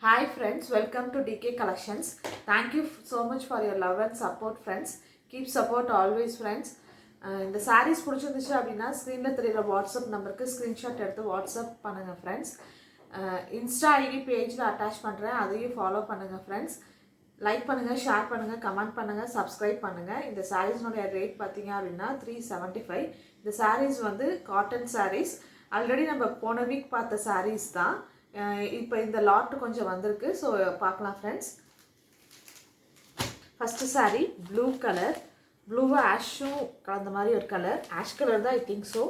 Hi friends, welcome to DK Collections. Thank you so much for your love and support friends. Keep support always friends. இந்த sarees பிடிச்சிருந்துச்சு அப்படின்னா ஸ்க்ரீனில் தெரியுற WhatsApp நம்பருக்கு screenshot எடுத்து WhatsApp பண்ணுங்கள் ஃப்ரெண்ட்ஸ். இன்ஸ்டா ஐடி பேஜில் அட்டாச் பண்ணுறேன், அதையும் ஃபாலோ பண்ணுங்கள் ஃப்ரெண்ட்ஸ். லைக் பண்ணுங்கள், ஷேர் பண்ணுங்கள், கமெண்ட் பண்ணுங்கள், சப்ஸ்கிரைப் பண்ணுங்கள். இந்த சாரீஸ்னுடைய ரேட் பார்த்தீங்க அப்படின்னா 375. இந்த சாரீஸ் வந்து காட்டன் சாரீஸ். ஆல்ரெடி நம்ம போன வீக் பார்த்த சாரீஸ் தான். இப்போ இந்த லாட் கொஞ்சம் வந்திருக்கு, ஸோ பார்க்கலாம் friends. First sari blue colour, ப்ளூவும் ஆஷும் கலந்த மாதிரி ஒரு கலர், ஆஷ் கலர் தான் ஐ திங்க் ஸோ.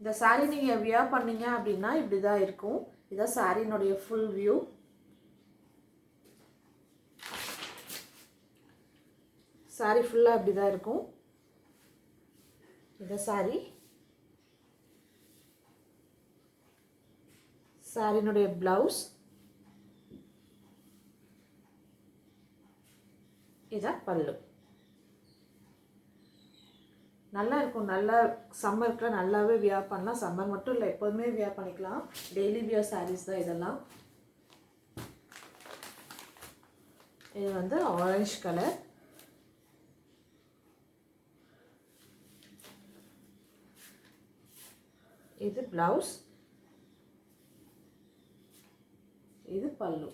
இந்த சாரீ நீங்கள் வியர் பண்ணீங்க அப்படின்னா இப்படி தான் இருக்கும். இதுதான் சாரீனுடைய ஃபுல் வியூ. சாரீ ஃபுல்லாக இப்படி தான் இருக்கும். இந்த சாரீ சாரினுடைய பிளவுஸ், இதான் பல்லு. நல்லா இருக்கும். நல்லா சம்மருக்கு நல்லாவே வியர் பண்ணலாம். சம்மர் மட்டும் இல்லை, எப்போதுமே வியர் பண்ணிக்கலாம். டெய்லி வியர் சாரீஸ் தான் இதெல்லாம். இது வந்து ஆரஞ்சு கலர். இது பிளவுஸ், இது பல்லு.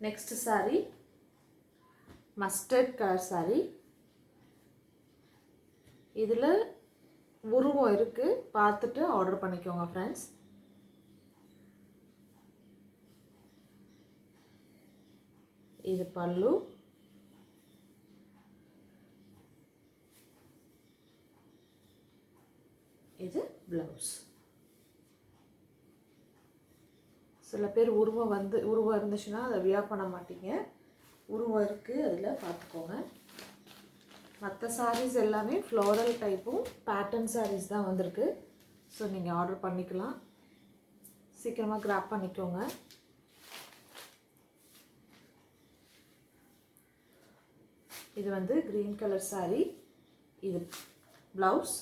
Next sorry mustard colour sorry. இதில் உருவம் இருக்குது, பார்த்துட்டு ஆர்டர் பண்ணிக்கோங்க ஃப்ரெண்ட்ஸ். இது பல்லு, இது ப்ளவுஸ். சில பேர் உருவம் இருந்துச்சுன்னா அதை வியர் பண்ண மாட்டீங்க. உருவம் இருக்குது, அதில் பார்த்துக்கோங்க. மற்ற சாரீஸ் எல்லாமே ஃப்ளோரல் டைப்பும் பேட்டர்ன் சாரீஸ் தான் வந்திருக்கு. ஸோ நீங்கள் ஆர்டர் பண்ணிக்கலாம். சீக்கிரமாக கிராப் பண்ணிக்கோங்க. இது வந்து க்ரீன் கலர் சாரீ. இது ப்ளவுஸ்,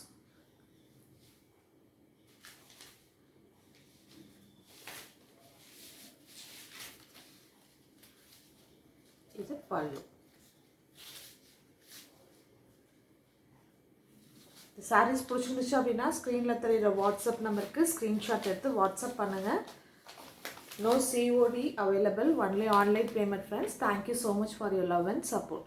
இது பல்லு. இந்த சாரீஸ் பிடிச்சிருந்துச்சு அப்படின்னா ஸ்க்ரீனில் தெரியுற வாட்ஸ்அப் நம்பருக்கு ஸ்க்ரீன்ஷாட் எடுத்து வாட்ஸ்அப் பண்ணுங்கள். No COD available, only online payment friends. Thank you so much for your love and support.